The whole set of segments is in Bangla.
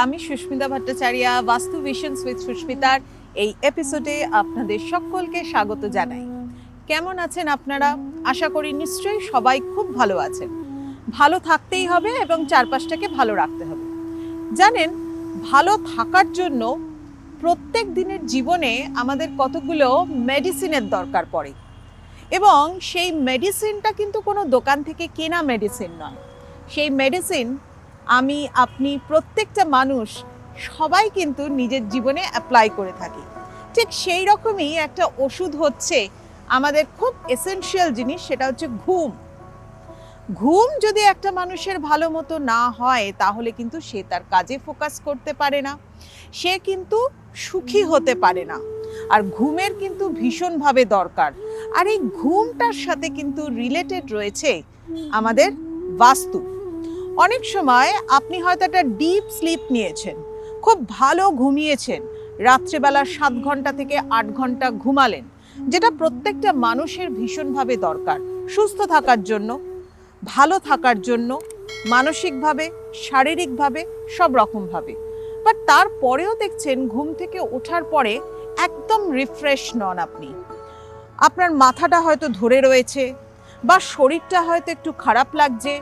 আমি সুস্মিতা ভট্টাচার্য বাস্তু ভিশনস উইথ সুস্মিতার এই এপিসোডে আপনাদের সকলকে স্বাগত জানাই। কেমন আছেন আপনারা? আশা করি নিশ্চয়ই সবাই খুব ভালো আছেন। ভালো থাকতেই হবে এবং চারপাশটাকে ভালো রাখতে হবে। জানেন, ভালো থাকার জন্য প্রত্যেক দিনের জীবনে আমাদের কতগুলো মেডিসিনের দরকার পড়ে এবং সেই মেডিসিনটা কিন্তু কোনো দোকান থেকে কেনা মেডিসিন নয়। সেই মেডিসিন আমি, আপনি, প্রত্যেকটা মানুষ সবাই কিন্তু নিজের জীবনে অ্যাপ্লাই করে থাকি। ঠিক সেই রকমই একটা ওষুধ হচ্ছে আমাদের খুব এসেনশিয়াল জিনিস, সেটা হচ্ছে ঘুম। ঘুম যদি একটা মানুষের ভালো মতো না হয় তাহলে কিন্তু সে তার কাজে ফোকাস করতে পারে না, সে কিন্তু সুখী হতে পারে না। আর ঘুমের কিন্তু ভীষণভাবে দরকার। আর এই ঘুমটার সাথে কিন্তু রিলেটেড রয়েছে আমাদের বাস্তু। অনেক সময় আপনি হয়তো একটা ডিপ স্লিপ নিয়েছেন, খুব ভালো ঘুমিয়েছেন, রাত্রেবেলা 7 ঘন্টা থেকে 8 ঘন্টা ঘুমালেন, যেটা প্রত্যেকটা মানুষের ভীষণভাবে দরকার সুস্থ থাকার জন্য, ভালো থাকার জন্য, মানসিকভাবে, শারীরিকভাবে, সব রকমভাবে। বাট তারপরেও দেখছেন ঘুম থেকে ওঠার পরে একদম রিফ্রেশ নন আপনি। আপনার মাথাটা হয়তো ধরে রয়েছে, বা শরীরটা হয়তো একটু খারাপ লাগছে,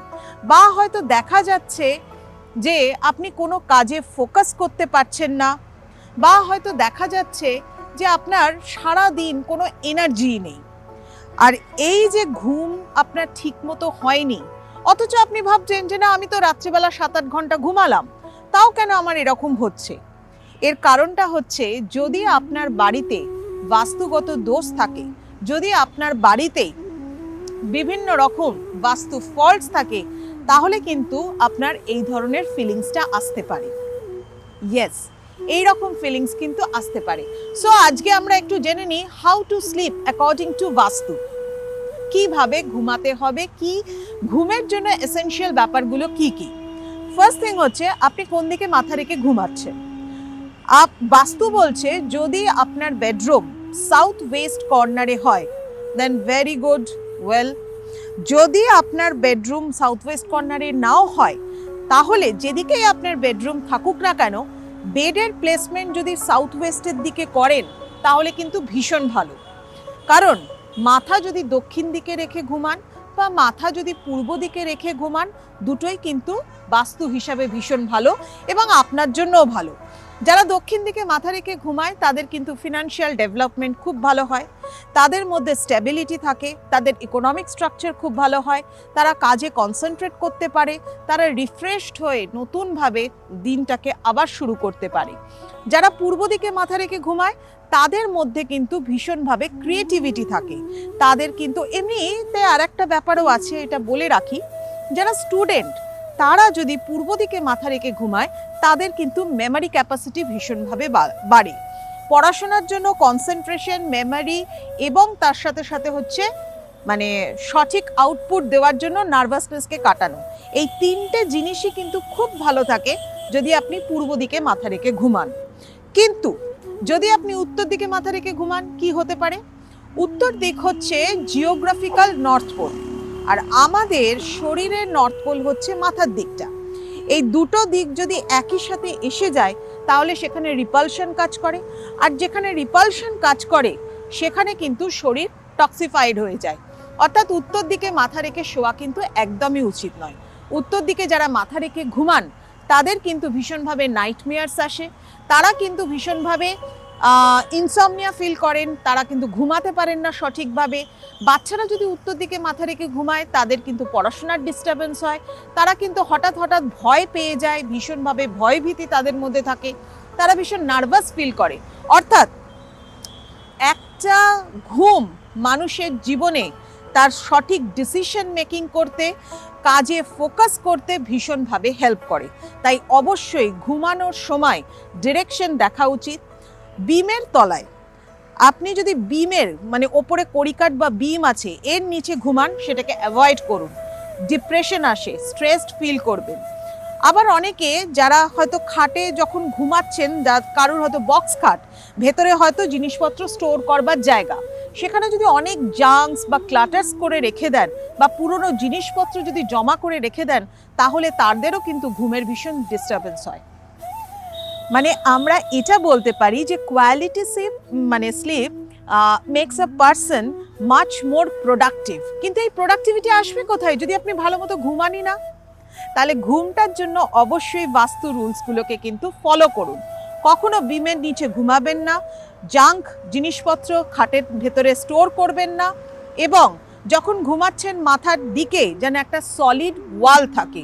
বা হয়তো দেখা যাচ্ছে যে আপনি কোনো কাজে ফোকাস করতে পারছেন না, বা হয়তো দেখা যাচ্ছে যে আপনার সারা দিন কোনো এনার্জি নেই। আর এই যে ঘুম আপনার ঠিক মতো হয়নি, অথচ আপনি ভাবছেন যে না, আমি তো রাত্রিবেলা 7-8 ঘন্টা ঘুমালাম, তাও কেন আমার এরকম হচ্ছে? এর কারণটা হচ্ছে, যদি আপনার বাড়িতে বাস্তুগত দোষ থাকে, যদি আপনার বাড়িতে বিভিন্ন রকম বাস্তু ফল্টস থাকে, তাহলে কিন্তু আপনার এই ধরনের ফিলিংসটা আসতে পারে। ইয়েস, এই রকম ফিলিংস কিন্তু আসতে পারে। সো আজকে আমরা একটু জেনে নিই how to sleep according to বাস্তু। কিভাবে ঘুমাতে হবে, কি ঘুমের জন্য এসেনশিয়াল ব্যাপারগুলো কি কি। ফার্স্ট থিং হচ্ছে, আপনি কোন দিকে মাথা রেখে ঘুমাচ্ছেন। বাস্তু বলছে যদি আপনার বেডরুম সাউথ ওয়েস্ট কর্নারে হয় দেন ভেরি গুড, ওয়েল। যদি আপনার বেডরুম সাউথ ওয়েস্ট কর্নারে নাও হয়, তাহলে যেদিকেই আপনার বেডরুম থাকুক না কেন, বেডের প্লেসমেন্ট যদি সাউথ ওয়েস্টের দিকে করেন তাহলে কিন্তু ভীষণ ভালো। কারণ মাথা যদি দক্ষিণ দিকে রেখে ঘুমান বা মাথা যদি পূর্ব দিকে রেখে ঘুমান, দুটোই কিন্তু বাস্তু হিসাবে ভীষণ ভালো এবং আপনার জন্যও ভালো। যারা দক্ষিণ দিকে মাথা রেখে ঘুমায় তাদের কিন্তু ফিনান্সিয়াল ডেভেলপমেন্ট খুব ভালো হয়, তাদের মধ্যে স্টেবিলিটি থাকে, তাদের ইকোনমিক স্ট্রাকচার খুব ভালো হয়, তারা কাজে কনসেন্ট্রেট করতে পারে, তারা রিফ্রেশড হয়ে নতুনভাবে দিনটাকে আবার শুরু করতে পারে। যারা পূর্ব দিকে মাথা রেখে ঘুমায় তাদের মধ্যে কিন্তু ভীষণভাবে ক্রিয়েটিভিটি থাকে, তাদের কিন্তু এমনিতে আর একটা ব্যাপারও আছে, এটা বলে রাখি, যারা স্টুডেন্ট তারা যদি পূর্ব দিকে মাথা রেখে ঘুমায় তাদের কিন্তু মেমোরি ক্যাপাসিটি ভীষণভাবে বাড়ে। পড়াশোনার জন্য কনসেন্ট্রেশন, মেমোরি এবং তার সাথে সাথে হচ্ছে মানে সঠিক আউটপুট দেওয়ার জন্য নার্ভাসনেসকে কাটানো, এই তিনটে জিনিসই কিন্তু খুব ভালো থাকে যদি আপনি পূর্ব দিকে মাথা রেখে ঘুমান। কিন্তু যদি আপনি উত্তর দিকে মাথা রেখে ঘুমান, কি হতে পারে? উত্তর দিক হচ্ছে জিওগ্রাফিক্যাল নর্থ পোল, আর আমাদের শরীরের নর্থ পোল হচ্ছে মাথার দিকটা। এই দুটো দিক যদি একই সাথে এসে যায় তাহলে সেখানে রিপালশন কাজ করে, আর যেখানে রিপালশন কাজ করে সেখানে কিন্তু শরীর টক্সিফাইড হয়ে যায়। অর্থাৎ উত্তর দিকে মাথা রেখে শোয়া কিন্তু একদমই উচিত নয়। উত্তর দিকে যারা মাথা রেখে ঘুমান তাদের কিন্তু ভীষণভাবে নাইটমেয়ার্স আসে, তারা কিন্তু ভীষণভাবে ইনসমনিয়া ফিল করেন, তারা কিন্তু ঘুমাতে পারেন না সঠিকভাবে। বাচ্চারা যদি উত্তর দিকে মাথা রেখে ঘুমায় তাদের কিন্তু পড়াশোনার ডিস্টারবেন্স হয়, তারা কিন্তু হঠাৎ হঠাৎ ভয় পেয়ে যায়, ভীষণভাবে ভয়ভীতি তাদের মধ্যে থাকে, তারা ভীষণ নার্ভাস ফিল করে। অর্থাৎ একটা ঘুম মানুষের জীবনে তার সঠিক ডিসিশন মেকিং করতে, কাজে ফোকাস করতে ভীষণভাবে হেল্প করে। তাই অবশ্যই ঘুমানোর সময় ডিরেকশন দেখা উচিত। বিমের তলায় আপনি যদি বিমের মানে ওপরে কড়িকাঠ বা বিম আছে এর নিচে ঘুমান, সেটাকে অ্যাভয়েড করুন। ডিপ্রেশন আসে, স্ট্রেসড ফিল করবেন। আবার অনেকে যারা হয়তো খাটে যখন ঘুমাচ্ছেন, কারোর হয়তো বক্স খাট, ভেতরে হয়তো জিনিসপত্র স্টোর করবার জায়গা, সেখানে যদি অনেক জাঙ্কস বা ক্লাটার্স করে রেখে দেন বা পুরনো জিনিসপত্র যদি জমা করে রেখে দেন, তাহলে তাদেরও কিন্তু ঘুমের ভীষণ ডিস্টারবেন্স হয়। মানে আমরা এটা বলতে পারি যে quality sleep makes a person much more productive. কিন্তু এই প্রোডাক্টিভিটি আসবে কোথায় যদি আপনি ভালো মতো ঘুমানই না? তাহলে ঘুমটার জন্য অবশ্যই বাস্তু রুলসগুলোকে কিন্তু ফলো করুন। কখনো বিমের নিচে ঘুমাবেন না, জাঙ্ক জিনিসপত্র খাটের ভেতরে স্টোর করবেন না, এবং যখন ঘুমাচ্ছেন মাথার দিকে যেন একটা সলিড ওয়াল থাকে।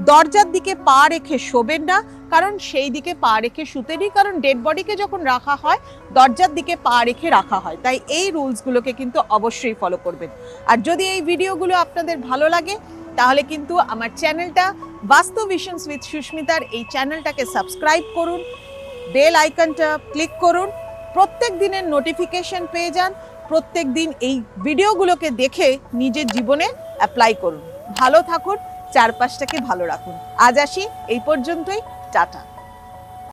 দরজার দিকে পা রেখে শোবেন না, কারণ সেই দিকে পা রেখে শুতে নেই, কারণ ডেড বডিকে যখন রাখা হয় দরজার দিকে পা রেখে রাখা হয়। তাই এই রুলসগুলোকে কিন্তু অবশ্যই ফলো করবেন। আর যদি এই ভিডিওগুলো আপনাদের ভালো লাগে তাহলে কিন্তু আমার চ্যানেলটা বাস্তু ভিশনস উইথ সুস্মিতার এই চ্যানেলটাকে সাবস্ক্রাইব করুন, বেল আইকনটা ক্লিক করুন, প্রত্যেক দিনের নোটিফিকেশন পেয়ে যান, প্রত্যেক দিন এই ভিডিওগুলোকে দেখে নিজের জীবনে অ্যাপ্লাই করুন। ভালো থাকুন, চারপাশটাকে ভালো রাখুন। আজ আসি এই পর্যন্তই, টাটা।